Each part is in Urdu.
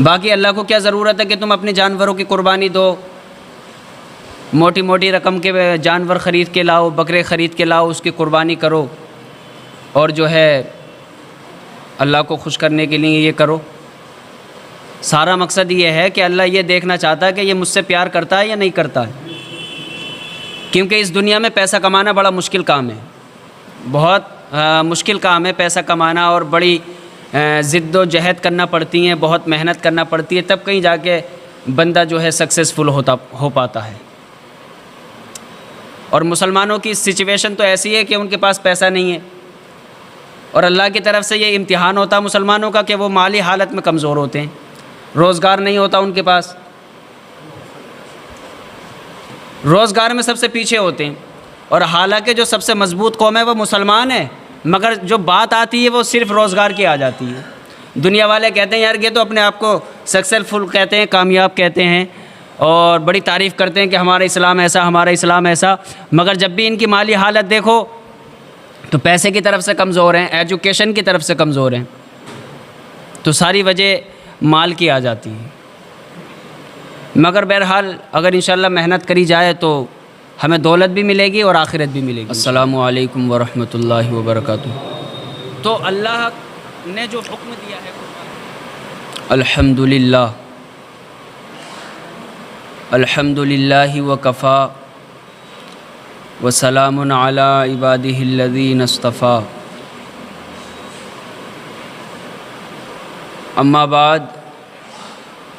باقی اللہ کو کیا ضرورت ہے کہ تم اپنے جانوروں کی قربانی دو، موٹی موٹی رقم کے جانور خرید کے لاؤ، بکرے خرید کے لاؤ، اس کی قربانی کرو اور جو ہے اللہ کو خوش کرنے کے لیے یہ کرو۔ سارا مقصد یہ ہے کہ اللہ یہ دیکھنا چاہتا ہے کہ یہ مجھ سے پیار کرتا ہے یا نہیں کرتا ہے، کیونکہ اس دنیا میں پیسہ کمانا بڑا مشکل کام ہے، بہت مشکل کام ہے پیسہ کمانا، اور بڑی جد و جہد کرنا پڑتی ہیں، بہت محنت کرنا پڑتی ہے، تب کہیں جا کے بندہ جو ہے سکسیزفل ہو پاتا ہے۔ اور مسلمانوں کی سچویشن تو ایسی ہے کہ ان کے پاس پیسہ نہیں ہے، اور اللہ کی طرف سے یہ امتحان ہوتا ہے مسلمانوں کا کہ وہ مالی حالت میں کمزور ہوتے ہیں، روزگار نہیں ہوتا ان کے پاس، روزگار میں سب سے پیچھے ہوتے ہیں، اور حالانکہ جو سب سے مضبوط قوم ہے وہ مسلمان ہے، مگر جو بات آتی ہے وہ صرف روزگار کی آ جاتی ہے۔ دنیا والے کہتے ہیں یار یہ تو اپنے آپ کو سکسیزفل کہتے ہیں، کامیاب کہتے ہیں، اور بڑی تعریف کرتے ہیں کہ ہمارا اسلام ایسا، ہمارا اسلام ایسا، مگر جب بھی ان کی مالی حالت دیکھو تو پیسے کی طرف سے کمزور ہیں، ایجوکیشن کی طرف سے کمزور ہیں، تو ساری وجہ مال کی آ جاتی ہے۔ مگر بہرحال اگر انشاءاللہ محنت کری جائے تو ہمیں دولت بھی ملے گی اور آخرت بھی ملے گی۔ السلام علیکم ورحمۃ اللہ وبرکاتہ۔ تو اللہ نے جو حکم دیا ہے الحمدللہ الحمدللہ وکفا وسلام علی عبادہ الذین اصطفیٰ، اما بعد،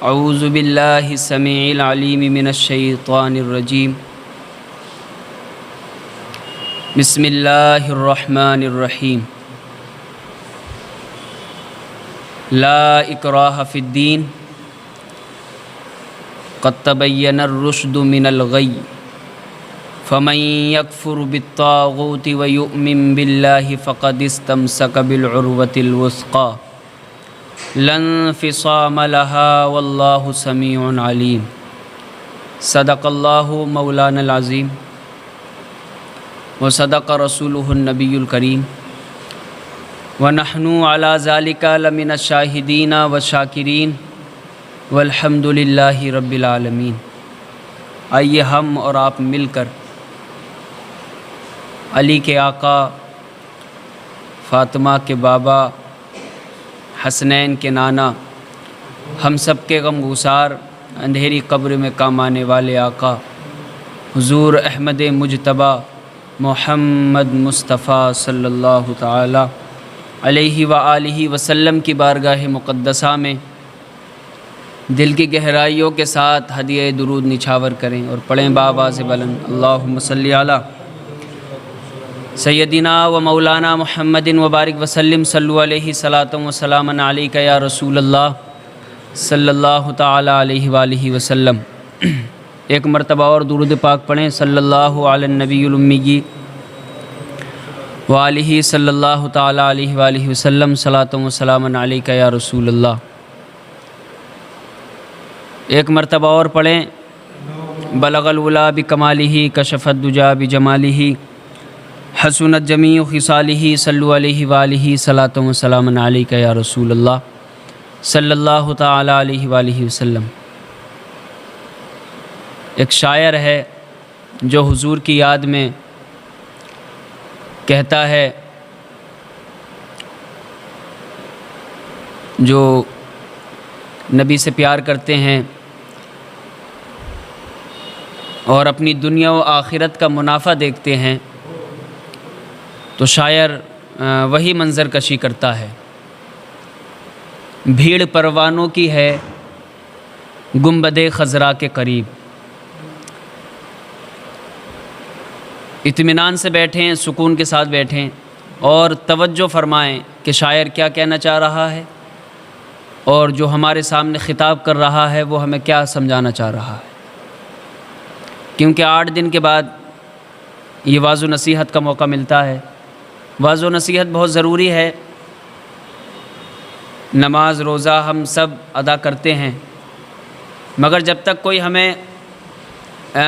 اعوذ باللہ السمیع العلیم من الشیطان الرجیم، بسم اللہ الرحمن الرحیم، لا اکراہ فی الدین، قد تبین الرشد من الغی، فمن یکفر بالطاغوت ویؤمن باللہ فقد استمسک بالعروۃ الوثقی، لا انفصام لها واللہ سمیع علیم۔ صدق اللہ مولانا العظیم وصدق رسولہ النبی الکریم، ونحن علی ذلک لمن الشاہدین والشاکرین، والحمد للہ رب العالمین۔ آئیے ہم اور آپ مل کر علی کے آقا، فاطمہ کے بابا، حسنین کے نانا، ہم سب کے غم گسار، اندھیری قبر میں کام آنے والے آقا حضور احمد مجتبیٰ محمد مصطفیٰ صلی اللہ تعالی علیہ وآلہ وسلم کی بارگاہ مقدسہ میں دل کی گہرائیوں کے ساتھ ہدیہ درود نچھاور کریں اور پڑھیں بآواز بلند، اللہم صلی علی سیدنا و مولانا محمد وبارک وسلم، صلو علیہ صلاۃ و سلام علیک یا رسول اللہ صلی اللہ تعالی علیہ وآلہ وسلم۔ ایک مرتبہ اور درود پاک پڑھیں، صلی اللہ علی النبی الامی وآلہ صلی اللہ تعالی علیہ وآلہ وسلم، صلاۃ و سلام علیک یا رسول اللہ۔ ایک مرتبہ اور پڑھیں، بلغ العلا بکمالہ، کشف الدجی بجمالہ، حسنت جمیع خصالہ، صلو علیہ وآلہ صلاۃ و سلام علیک یا رسول اللہ صلی اللہ تعالی علیہ وآلہ وسلم۔ ایک شاعر ہے جو حضور کی یاد میں کہتا ہے، جو نبی سے پیار کرتے ہیں اور اپنی دنیا و آخرت کا منافع دیکھتے ہیں، تو شاعر وہی منظر کشی کرتا ہے، بھیڑ پروانوں کی ہے گنبد خضرا کے قریب، اطمینان سے بیٹھیں، سکون کے ساتھ بیٹھیں اور توجہ فرمائیں کہ شاعر کیا کہنا چاہ رہا ہے اور جو ہمارے سامنے خطاب کر رہا ہے وہ ہمیں کیا سمجھانا چاہ رہا ہے، کیونکہ 8 دن کے بعد یہ واعظ و نصیحت کا موقع ملتا ہے۔ واعظ و نصیحت بہت ضروری ہے، نماز روزہ ہم سب ادا کرتے ہیں، مگر جب تک کوئی ہمیں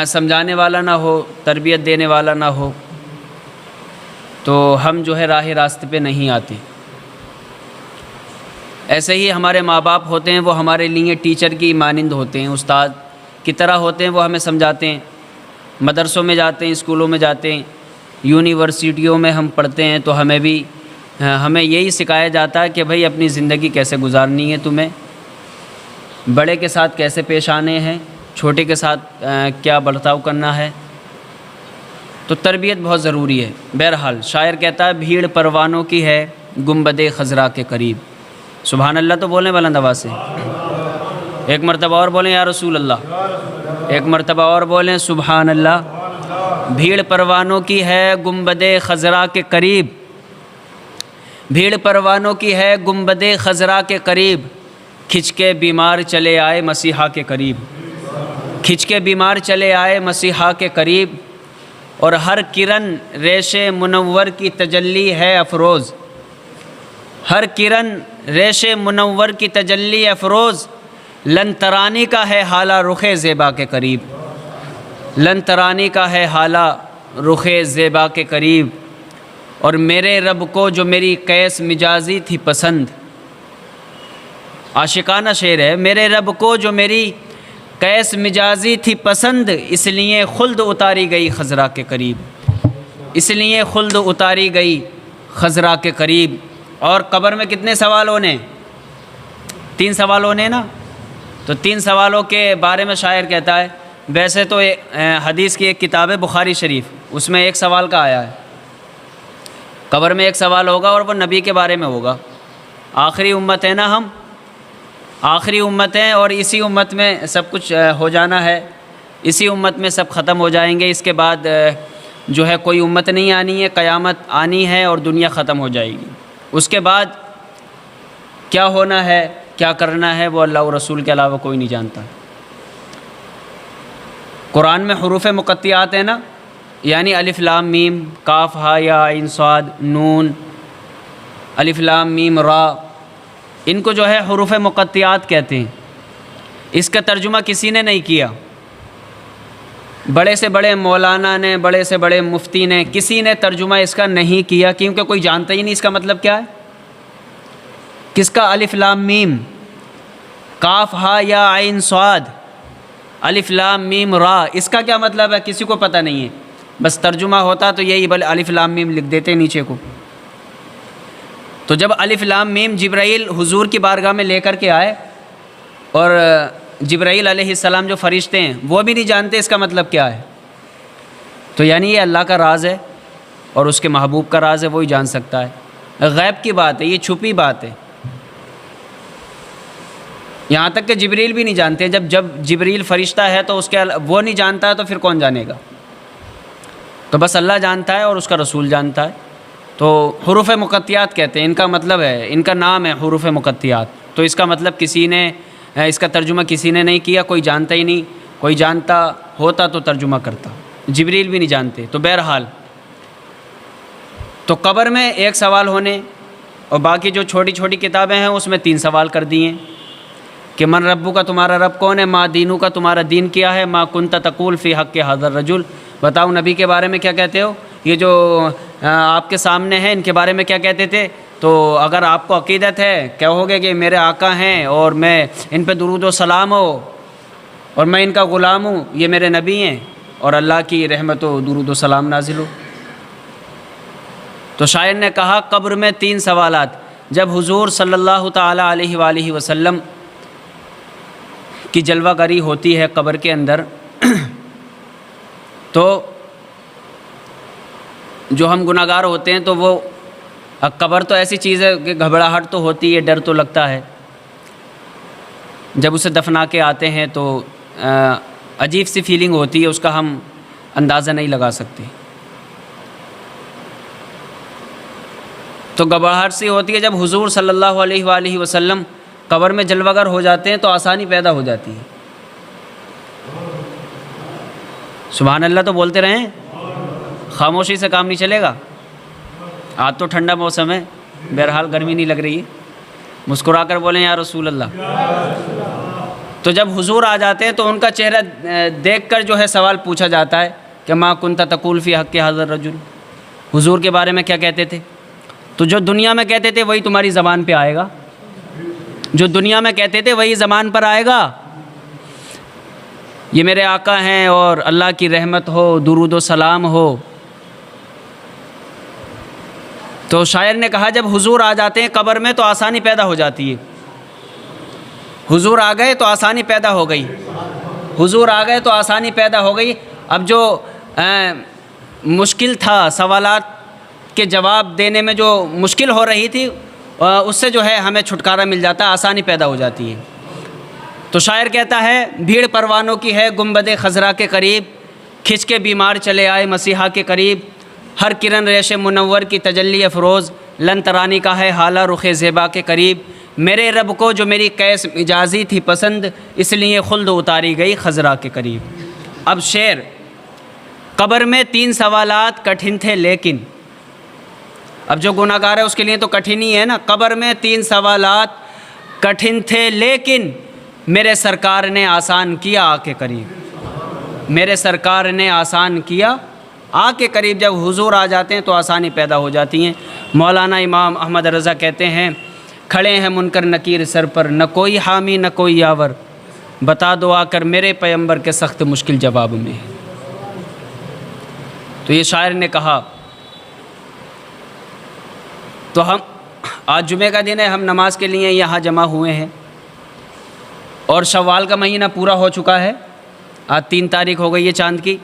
سمجھانے والا نہ ہو، تربیت دینے والا نہ ہو، تو ہم جو ہے راہ راستے پہ نہیں آتے۔ ایسے ہی ہمارے ماں باپ ہوتے ہیں، وہ ہمارے لیے ٹیچر کی مانند ہوتے ہیں، استاد کی طرح ہوتے ہیں، وہ ہمیں سمجھاتے ہیں۔ مدرسوں میں جاتے ہیں، اسکولوں میں جاتے ہیں، یونیورسٹیوں میں ہم پڑھتے ہیں، تو ہمیں یہی سکھایا جاتا ہے کہ بھئی اپنی زندگی کیسے گزارنی ہے، تمہیں بڑے کے ساتھ کیسے پیش آنے ہیں، چھوٹے کے ساتھ کیا برتاؤ کرنا ہے۔ تو تربیت بہت ضروری ہے۔ بہرحال شاعر کہتا ہے بھیڑ پروانوں کی ہے گنبد خضرا کے قریب۔ سبحان اللہ تو بولیں بلند آواز سے، ایک مرتبہ اور بولیں یا رسول اللہ، ایک مرتبہ اور بولیں سبحان اللہ۔ بھیڑ پروانوں کی ہے گنبد خضرا کے قریب، بھیڑ پروانوں کی ہے گنبد خضرا کے قریب، کھنچ کے بیمار چلے آئے مسیحا کے قریب، کھنچ کے بیمار چلے آئے مسیحا کے قریب، اور ہر کرن ریش منور کی تجلی ہے افروز، ہر کرن ریش منور کی تجلی افروز، لن ترانی کا ہے حالہ رخ زیبا کے قریب، لن ترانی کا ہے حالہ رخ زیبا کے قریب، اور میرے رب کو جو میری قیس مجازی تھی پسند۔ عاشقانہ شعر ہے، میرے رب کو جو میری قیس مجازی تھی پسند، اس لیے خلد اتاری گئی خضرا کے قریب، اس لیے خلد اتاری گئی خضرا کے قریب۔ اور قبر میں کتنے سوال ہونے؟ 3 سوال ہونے نا، تو 3 سوالوں کے بارے میں شاعر کہتا ہے، ویسے تو حدیث کی ایک کتاب ہے بخاری شریف، اس میں ایک سوال کا آیا ہے، قبر میں ایک سوال ہوگا اور وہ نبی کے بارے میں ہوگا۔ آخری امت ہے نا ہم، آخری امت ہیں، اور اسی امت میں سب کچھ ہو جانا ہے، اسی امت میں سب ختم ہو جائیں گے، اس کے بعد جو ہے کوئی امت نہیں آنی ہے، قیامت آنی ہے اور دنیا ختم ہو جائے گی۔ اس کے بعد کیا ہونا ہے، کیا کرنا ہے، وہ اللہ و رسول کے علاوہ کوئی نہیں جانتا۔ قرآن میں حروف مقطعات ہیں نا، یعنی الف لام میم، کاف ہا یا عین صاد نون، الف لام میم را، ان کو جو ہے حروف مقطعات کہتے ہیں۔ اس کا ترجمہ کسی نے نہیں کیا، بڑے سے بڑے مولانا نے، بڑے سے بڑے مفتی نے، کسی نے ترجمہ اس کا نہیں کیا، کیونکہ کوئی جانتا ہی نہیں اس کا مطلب کیا ہے۔ کس کا الف لام میم، کاف ہا یا عین صاد، الف لام میم را، اس کا کیا مطلب ہے کسی کو پتہ نہیں ہے۔ بس ترجمہ ہوتا تو یہی بل الف لام میم لکھ دیتے نیچے کو۔ تو جب الف لام میم جبرائیل حضور کی بارگاہ میں لے کر کے آئے، اور جبرائیل علیہ السلام جو فرشتے ہیں وہ بھی نہیں جانتے اس کا مطلب کیا ہے، تو یعنی یہ اللہ کا راز ہے اور اس کے محبوب کا راز ہے، وہی جان سکتا ہے۔ غیب کی بات ہے، یہ چھپی بات ہے، یہاں تک کہ جبریل بھی نہیں جانتے۔ جب جبریل فرشتہ ہے تو اس کے وہ نہیں جانتا ہے تو پھر کون جانے گا؟ تو بس اللہ جانتا ہے اور اس کا رسول جانتا ہے۔ تو حروف مقطعات کہتے ہیں، ان کا مطلب ہے، ان کا نام ہے حروف مقطعات۔ تو اس کا مطلب کسی نے، اس کا ترجمہ کسی نے نہیں کیا، کوئی جانتا ہی نہیں، کوئی جانتا ہوتا تو ترجمہ کرتا، جبریل بھی نہیں جانتے۔ تو بہرحال تو قبر میں ایک سوال ہونے، اور باقی جو چھوٹی چھوٹی کتابیں ہیں اس میں 3 سوال کر دیے کہ من ربو کا، تمہارا رب کون ہے، ما دینو کا، تمہارا دین کیا ہے، ما کنت تقول فی حق حاضر رجل، بتاؤ نبی کے بارے میں کیا کہتے ہو، یہ جو آپ کے سامنے ہیں ان کے بارے میں کیا کہتے تھے۔ تو اگر آپ کو عقیدت ہے، کہو گے کہ میرے آقا ہیں اور میں ان پہ درود و سلام ہو اور میں ان کا غلام ہوں، یہ میرے نبی ہیں اور اللہ کی رحمت و درود و سلام نازل ہو۔ تو شاعر نے کہا قبر میں 3 سوالات۔ جب حضور صلی اللہ تعالیٰ علیہ وآلہ وسلم کی جلوہ گری ہوتی ہے قبر کے اندر، تو جو ہم گناہ گار ہوتے ہیں تو وہ، قبر تو ایسی چیز ہے کہ گھبراہٹ تو ہوتی ہے، ڈر تو لگتا ہے، جب اسے دفنا کے آتے ہیں تو عجیب سی فیلنگ ہوتی ہے، اس کا ہم اندازہ نہیں لگا سکتے۔ تو گھبراہٹ سی ہوتی ہے، جب حضور صلی اللہ علیہ وآلہ وسلم قبر میں جلوہ گر ہو جاتے ہیں تو آسانی پیدا ہو جاتی ہے۔ سبحان اللہ تو بولتے رہیں، خاموشی سے کام نہیں چلے گا۔ آج تو ٹھنڈا موسم ہے، بہرحال گرمی نہیں لگ رہی ہے، مسکرا کر بولیں یا رسول اللہ۔ تو جب حضور آ جاتے ہیں تو ان کا چہرہ دیکھ کر جو ہے سوال پوچھا جاتا ہے کہ ما کنت تقول فی حق حاضر رجل، حضور کے بارے میں کیا کہتے تھے؟ تو جو دنیا میں کہتے تھے وہی تمہاری زبان پہ آئے گا، جو دنیا میں کہتے تھے وہی زبان پر آئے گا، یہ میرے آقا ہیں اور اللہ کی رحمت ہو، درود و سلام ہو۔ تو شاعر نے کہا جب حضور آ جاتے ہیں قبر میں تو آسانی پیدا ہو جاتی ہے۔ حضور آ گئے تو آسانی پیدا ہو گئی، حضور آ گئے تو آسانی پیدا ہو گئی۔ اب جو مشکل تھا، سوالات کے جواب دینے میں جو مشکل ہو رہی تھی، اس سے جو ہے ہمیں چھٹکارا مل جاتا ہے، آسانی پیدا ہو جاتی ہے۔ تو شاعر کہتا ہے بھیڑ پروانوں کی ہے گنبد خضرا کے قریب، کھنچ کے بیمار چلے آئے مسیحا کے قریب، ہر کرن ریش منور کی تجلی افروز، لن ترانی کا ہے حالہ رخ زیبا کے قریب، میرے رب کو جو میری کیس مجازی تھی پسند، اس لیے خلد اتاری گئی خضرا کے قریب۔ اب شعر، قبر میں 3 سوالات کٹھن تھے لیکن، اب جو گناہ گار ہے اس کے لیے تو کٹھن ہی ہے نا، قبر میں 3 سوالات کٹھن تھے لیکن میرے سرکار نے آسان کیا آ کے قریب، میرے سرکار نے آسان کیا آ کے قریب۔ جب حضور آ جاتے ہیں تو آسانی پیدا ہو جاتی ہیں۔ مولانا امام احمد رضا کہتے ہیں کھڑے ہیں منکر نکیر سر پر، نہ کوئی حامی نہ کوئی یاور، بتا دو آ کر میرے پیغمبر کے سخت مشکل جواب میں۔ تو یہ شاعر نے کہا۔ تو ہم آج جمعہ کا دن ہے، ہم نماز کے لیے یہاں جمع ہوئے ہیں اور شوال کا مہینہ پورا ہو چکا ہے، آج 3 تاریخ ہو گئی ہے چاند کی۔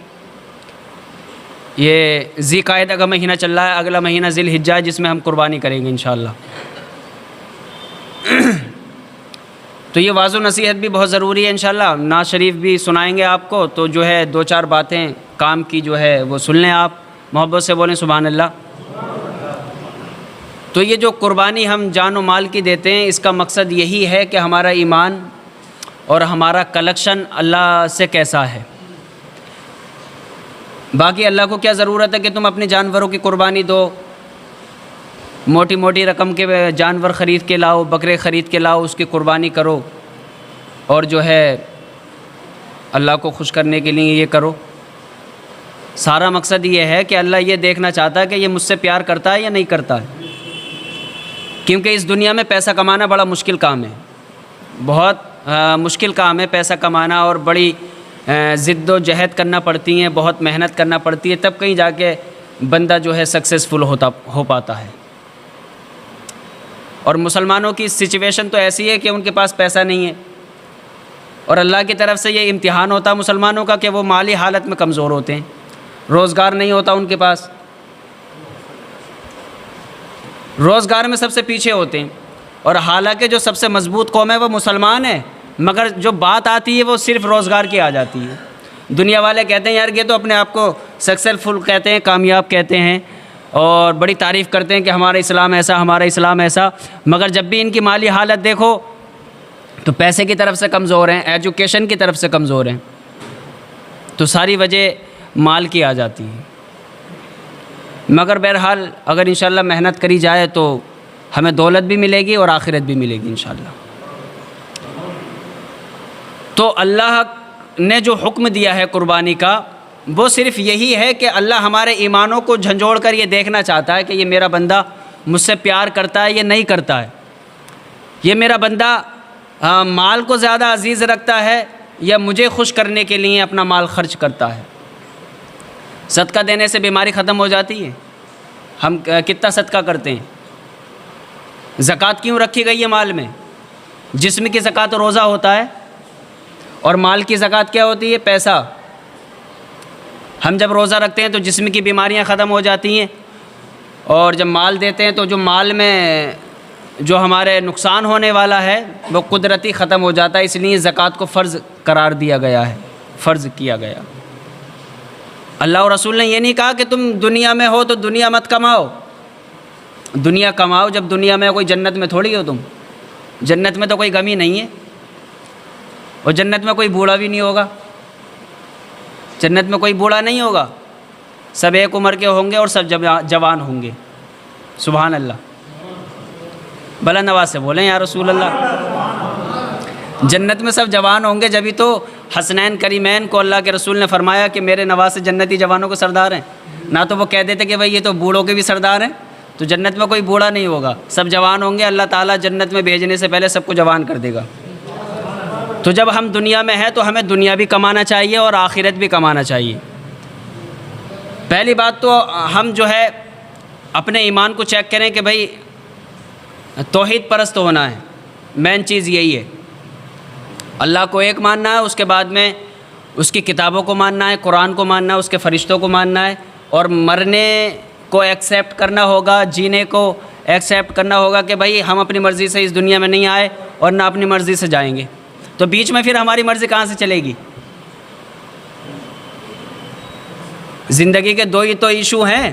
یہ ذی قعدہ کا مہینہ چل رہا ہے، اگلا مہینہ ذی الحجہ ہے جس میں ہم قربانی کریں گے انشاءاللہ۔ تو یہ واضح نصیحت بھی بہت ضروری ہے انشاءاللہ، نعت شریف بھی سنائیں گے آپ کو، تو جو ہے 2-4 باتیں کام کی جو ہے وہ سن لیں آپ، محبت سے بولیں سبحان اللہ۔ تو یہ جو قربانی ہم جان و مال کی دیتے ہیں، اس کا مقصد یہی ہے کہ ہمارا ایمان اور ہمارا کلیکشن اللہ سے کیسا ہے۔ باقی اللہ کو کیا ضرورت ہے کہ تم اپنے جانوروں کی قربانی دو، موٹی موٹی رقم کے جانور خرید کے لاؤ، بکرے خرید کے لاؤ، اس کی قربانی کرو اور جو ہے اللہ کو خوش کرنے کے لیے یہ کرو۔ سارا مقصد یہ ہے کہ اللہ یہ دیکھنا چاہتا ہے کہ یہ مجھ سے پیار کرتا ہے یا نہیں کرتا ہے، کیونکہ اس دنیا میں پیسہ کمانا بڑا مشکل کام ہے، بہت مشکل کام ہے پیسہ کمانا، اور بڑی جد و جہد کرنا پڑتی ہیں، بہت محنت کرنا پڑتی ہے، تب کہیں جا کے بندہ جو ہے سکسیزفل ہو پاتا ہے۔ اور مسلمانوں کی سچویشن تو ایسی ہے کہ ان کے پاس پیسہ نہیں ہے، اور اللہ کی طرف سے یہ امتحان ہوتا ہے مسلمانوں کا کہ وہ مالی حالت میں کمزور ہوتے ہیں، روزگار نہیں ہوتا ان کے پاس، روزگار میں سب سے پیچھے ہوتے ہیں، اور حالانکہ جو سب سے مضبوط قوم ہے وہ مسلمان ہے، مگر جو بات آتی ہے وہ صرف روزگار کی آ جاتی ہے۔ دنیا والے کہتے ہیں یار یہ تو اپنے آپ کو سکسیزفل کہتے ہیں، کامیاب کہتے ہیں، اور بڑی تعریف کرتے ہیں کہ ہمارا اسلام ایسا، ہمارا اسلام ایسا، مگر جب بھی ان کی مالی حالت دیکھو تو پیسے کی طرف سے کمزور ہیں، ایجوکیشن کی طرف سے کمزور ہیں، تو ساری وجہ مال کی آ جاتی ہے۔ مگر بہرحال اگر انشاءاللہ محنت کری جائے تو ہمیں دولت بھی ملے گی اور آخرت بھی ملے گی انشاءاللہ۔ تو اللہ نے جو حکم دیا ہے قربانی کا، وہ صرف یہی ہے کہ اللہ ہمارے ایمانوں کو جھنجھوڑ کر یہ دیکھنا چاہتا ہے کہ یہ میرا بندہ مجھ سے پیار کرتا ہے یا نہیں کرتا ہے، یہ میرا بندہ مال کو زیادہ عزیز رکھتا ہے یا مجھے خوش کرنے کے لیے اپنا مال خرچ کرتا ہے۔ صدقہ دینے سے بیماری ختم ہو جاتی ہے، ہم کتنا صدقہ کرتے ہیں؟ زکوٰۃ کیوں رکھی گئی ہے مال میں؟ جسم کی زکوٰۃ روزہ ہوتا ہے، اور مال کی زکوٰۃ کیا ہوتی ہے؟ پیسہ۔ ہم جب روزہ رکھتے ہیں تو جسم کی بیماریاں ختم ہو جاتی ہیں، اور جب مال دیتے ہیں تو جو مال میں جو ہمارے نقصان ہونے والا ہے وہ قدرتی ختم ہو جاتا ہے، اس لیے زکوٰۃ کو فرض قرار دیا گیا ہے، فرض کیا گیا۔ اللہ اور رسول نے یہ نہیں کہا کہ تم دنیا میں ہو تو دنیا مت کماؤ، دنیا کماؤ، جب دنیا میں کوئی جنت میں تھوڑی ہو تم، جنت میں تو کوئی غم ہی نہیں ہے، اور جنت میں کوئی بوڑھا بھی نہیں ہوگا، جنت میں کوئی بوڑھا نہیں ہوگا، سب ایک عمر کے ہوں گے اور سب جوان ہوں گے۔ سبحان اللہ، بلند آواز سے بولیں یا رسول اللہ۔ جنت میں سب جوان ہوں گے، جبھی تو حسنین کریمین کو اللہ کے رسول نے فرمایا کہ میرے نواز سے جنتی جوانوں کو سردار ہیں، نہ تو وہ کہہ دیتے کہ بھائی یہ تو بوڑھوں کے بھی سردار ہیں، تو جنت میں کوئی بوڑھا نہیں ہوگا، سب جوان ہوں گے۔ اللہ تعالیٰ جنت میں بھیجنے سے پہلے سب کو جوان کر دے گا۔ تو جب ہم دنیا میں ہیں تو ہمیں دنیا بھی کمانا چاہیے اور آخرت بھی کمانا چاہیے۔ پہلی بات تو ہم جو ہے اپنے ایمان کو چیک کریں کہ بھائی توحید پرست ہونا ہے، مین چیز یہی ہے۔ اللہ کو ایک ماننا ہے، اس کے بعد میں اس کی کتابوں کو ماننا ہے، قرآن کو ماننا ہے، اس کے فرشتوں کو ماننا ہے، اور مرنے کو ایکسیپٹ کرنا ہوگا، جینے کو ایکسیپٹ کرنا ہوگا کہ بھائی ہم اپنی مرضی سے اس دنیا میں نہیں آئے اور نہ اپنی مرضی سے جائیں گے۔ تو بیچ میں پھر ہماری مرضی کہاں سے چلے گی؟ زندگی کے دو ہی تو ایشو ہیں،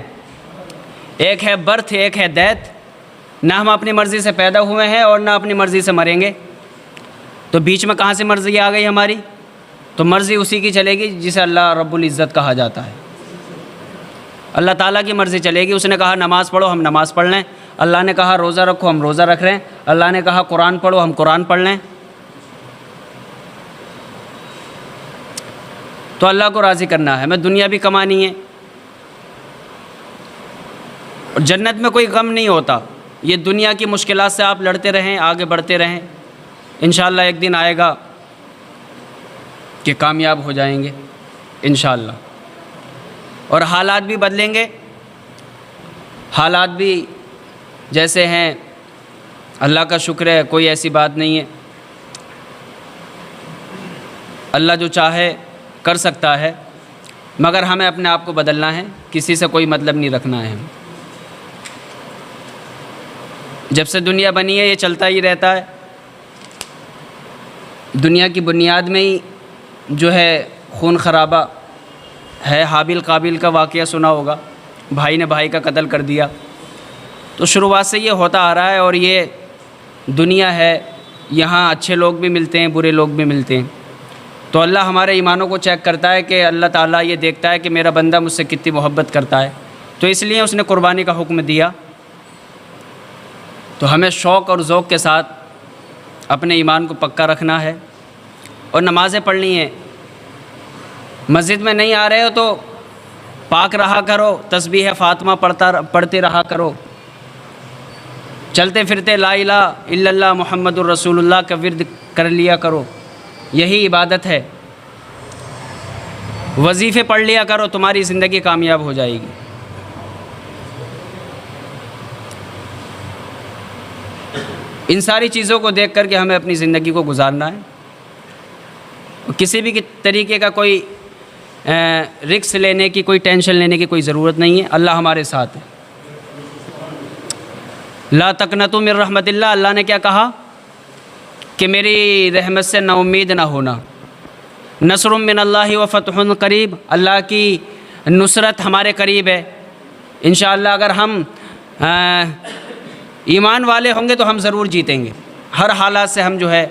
ایک ہے برتھ، ایک ہے ڈیتھ۔ نہ ہم اپنی مرضی سے پیدا ہوئے ہیں اور نہ اپنی مرضی سے مریں گے، تو بیچ میں کہاں سے مرضی آ گئی ہماری؟ تو مرضی اسی کی چلے گی جسے اللہ رب العزت کہا جاتا ہے۔ اللہ تعالیٰ کی مرضی چلے گی۔ اس نے کہا نماز پڑھو، ہم نماز پڑھ لیں۔ اللہ نے کہا روزہ رکھو، ہم روزہ رکھ رہے ہیں۔ اللہ نے کہا قرآن پڑھو، ہم قرآن پڑھ لیں۔ تو اللہ کو راضی کرنا ہے، ہمیں دنیا بھی کمانی ہے، اور جنت میں کوئی غم نہیں ہوتا۔ یہ دنیا کی مشکلات سے آپ لڑتے رہیں، آگے بڑھتے رہیں، انشاءاللہ ایک دن آئے گا کہ کامیاب ہو جائیں گے انشاءاللہ۔ اور حالات بھی بدلیں گے، حالات بھی جیسے ہیں اللہ کا شکر ہے، کوئی ایسی بات نہیں ہے۔ اللہ جو چاہے کر سکتا ہے، مگر ہمیں اپنے آپ کو بدلنا ہے، کسی سے کوئی مطلب نہیں رکھنا ہے۔ جب سے دنیا بنی ہے یہ چلتا ہی رہتا ہے۔ دنیا کی بنیاد میں ہی جو ہے خون خرابہ ہے۔ حابیل قابیل کا واقعہ سنا ہوگا، بھائی نے بھائی کا قتل کر دیا۔ تو شروعات سے یہ ہوتا آ رہا ہے، اور یہ دنیا ہے، یہاں اچھے لوگ بھی ملتے ہیں، برے لوگ بھی ملتے ہیں۔ تو اللہ ہمارے ایمانوں کو چیک کرتا ہے کہ اللہ تعالیٰ یہ دیکھتا ہے کہ میرا بندہ مجھ سے کتنی محبت کرتا ہے، تو اس لیے اس نے قربانی کا حکم دیا۔ تو ہمیں شوق اور ذوق کے ساتھ اپنے ایمان کو پکا رکھنا ہے، اور نمازیں پڑھنی ہیں۔ مسجد میں نہیں آ رہے ہو تو پاک رہا کرو، تسبیح فاطمہ پڑھتے رہا کرو، چلتے پھرتے لا الہ الا اللہ محمد الرسول اللہ کا ورد کر لیا کرو، یہی عبادت ہے۔ وظیفے پڑھ لیا کرو، تمہاری زندگی کامیاب ہو جائے گی۔ ان ساری چیزوں کو دیکھ کر کے ہمیں اپنی زندگی کو گزارنا ہے۔ کسی بھی طریقے کا کوئی رکس لینے کی، کوئی ٹینشن لینے کی کوئی ضرورت نہیں ہے، اللہ ہمارے ساتھ ہے۔ لا تقنطوا من رحمت اللہ، اللہ نے کیا کہا کہ میری رحمت سے نا امید نہ ہونا۔ نصر من اللہ و فتح قریب، اللہ کی نصرت ہمارے قریب ہے انشاءاللہ۔ اگر ہم ایمان والے ہوں گے تو ہم ضرور جیتیں گے، ہر حالات سے ہم جو ہے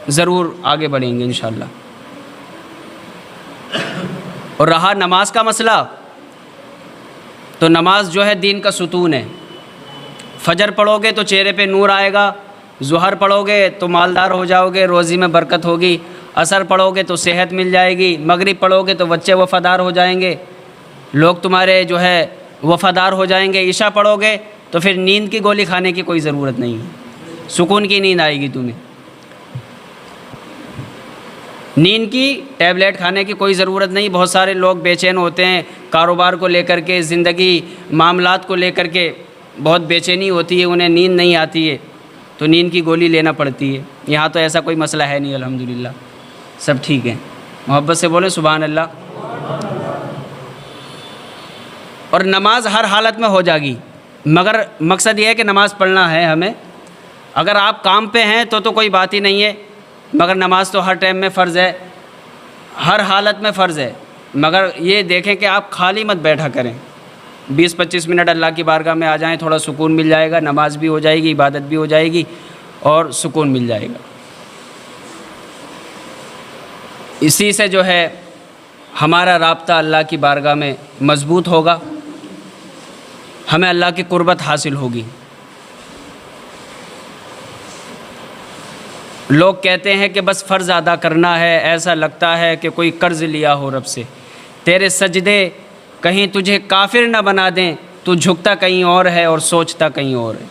ضرور آگے بڑھیں گے انشاءاللہ۔ اور رہا نماز کا مسئلہ، تو نماز جو ہے دین کا ستون ہے۔ فجر پڑھو گے تو چہرے پہ نور آئے گا، ظہر پڑھو گے تو مالدار ہو جاؤ گے، روزی میں برکت ہوگی، عصر پڑھو گے تو صحت مل جائے گی، مغرب پڑھو گے تو بچے وفادار ہو جائیں گے، لوگ تمہارے جو ہے وفادار ہو جائیں گے۔ عشاء پڑھو گے تو پھر نیند کی گولی کھانے کی کوئی ضرورت نہیں ہے، سکون کی نیند آئے گی تمہیں، نیند کی ٹیبلیٹ کھانے کی کوئی ضرورت نہیں۔ بہت سارے لوگ بے چین ہوتے ہیں، کاروبار کو لے کر کے، زندگی معاملات کو لے کر کے بہت بے چینی ہوتی ہے، انہیں نیند نہیں آتی ہے، تو نیند کی گولی لینا پڑتی ہے۔ یہاں تو ایسا کوئی مسئلہ ہے نہیں، الحمدللہ سب ٹھیک ہیں۔ محبت سے بولیں سبحان اللہ۔ اور نماز ہر حالت میں ہو جائے گی، مگر مقصد یہ ہے کہ نماز پڑھنا ہے ہمیں۔ اگر آپ کام پہ ہیں تو کوئی بات ہی نہیں ہے، مگر نماز تو ہر ٹائم میں فرض ہے، ہر حالت میں فرض ہے۔ مگر یہ دیکھیں کہ آپ خالی مت بیٹھا کریں، 20-25 منٹ اللہ کی بارگاہ میں آ جائیں، تھوڑا سکون مل جائے گا، نماز بھی ہو جائے گی، عبادت بھی ہو جائے گی، اور سکون مل جائے گا۔ اسی سے جو ہے ہمارا رابطہ اللہ کی بارگاہ میں مضبوط ہوگا، ہمیں اللہ کی قربت حاصل ہوگی۔ لوگ کہتے ہیں کہ بس فرض ادا کرنا ہے، ایسا لگتا ہے کہ کوئی قرض لیا ہو رب سے، تیرے سجدے کہیں تجھے کافر نہ بنا دیں، تو جھکتا کہیں اور ہے اور سوچتا کہیں اور ہے۔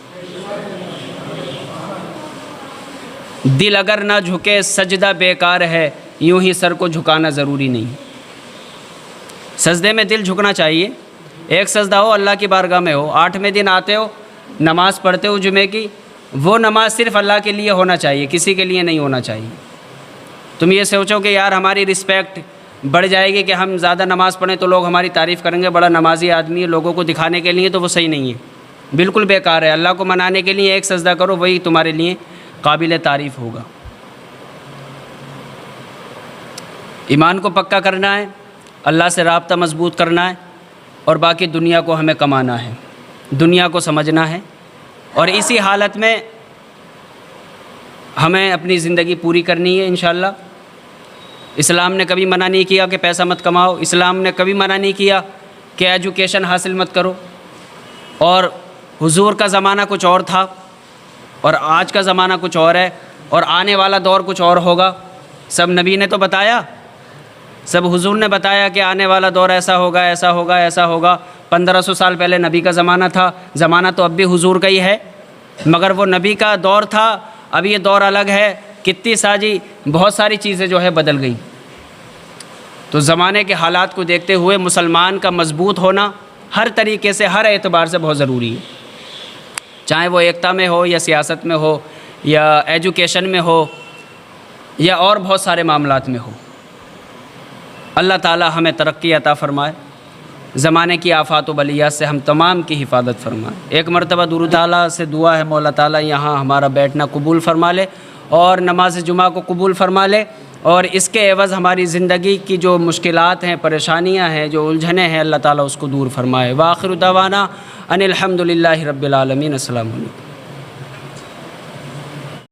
دل اگر نہ جھکے سجدہ بیکار ہے، یوں ہی سر کو جھکانا ضروری نہیں۔ سجدے میں دل جھکنا چاہیے، ایک سجدہ ہو اللہ کی بارگاہ میں ہو، 8ویں دن آتے ہو نماز پڑھتے ہو جمعے کی، وہ نماز صرف اللہ کے لیے ہونا چاہیے، کسی کے لیے نہیں ہونا چاہیے۔ تم یہ سوچو کہ یار ہماری رسپیکٹ بڑھ جائے گی کہ ہم زیادہ نماز پڑھیں تو لوگ ہماری تعریف کریں گے، بڑا نمازی آدمی ہے، لوگوں کو دکھانے کے لیے، تو وہ صحیح نہیں ہے، بالکل بیکار ہے۔ اللہ کو منانے کے لیے ایک سجدہ کرو، وہی تمہارے لیے قابل تعریف ہوگا۔ ایمان کو پکا کرنا ہے، اللہ سے رابطہ مضبوط کرنا ہے، اور باقی دنیا کو ہمیں کمانا ہے، دنیا کو سمجھنا ہے، اور اسی حالت میں ہمیں اپنی زندگی پوری کرنی ہے انشاءاللہ۔ اسلام نے کبھی منع نہیں کیا کہ پیسہ مت کماؤ، اسلام نے کبھی منع نہیں کیا کہ ایجوکیشن حاصل مت کرو، اور حضور کا زمانہ کچھ اور تھا اور آج کا زمانہ کچھ اور ہے، اور آنے والا دور کچھ اور ہوگا۔ سب نبی نے تو بتایا، سب حضور نے بتایا کہ آنے والا دور ایسا ہوگا، ایسا ہوگا، ایسا ہوگا۔ 1500 سال پہلے نبی کا زمانہ تھا، زمانہ تو اب بھی حضور کا ہی ہے، مگر وہ نبی کا دور تھا، اب یہ دور الگ ہے، کتنی ساری بہت ساری چیزیں جو ہے بدل گئیں۔ تو زمانے کے حالات کو دیکھتے ہوئے مسلمان کا مضبوط ہونا ہر طریقے سے، ہر اعتبار سے بہت ضروری ہے، چاہے وہ ایکتا میں ہو یا سیاست میں ہو یا ایجوکیشن میں ہو یا اور بہت سارے معاملات میں ہو۔ اللہ تعالی ہمیں ترقی عطا فرمائے، زمانے کی آفات و بلیات سے ہم تمام کی حفاظت فرمائے۔ ایک مرتبہ درود تعالیٰ سے دعا ہے مولا تعالیٰ یہاں ہمارا بیٹھنا قبول فرما لے اور نماز جمعہ کو قبول فرما لے، اور اس کے عوض ہماری زندگی کی جو مشکلات ہیں، پریشانیاں ہیں، جو الجھنیں ہیں، اللہ تعالیٰ اس کو دور فرمائے۔ وآخر دعوانا ان الحمد للہ رب العالمین۔ السلام علیکم۔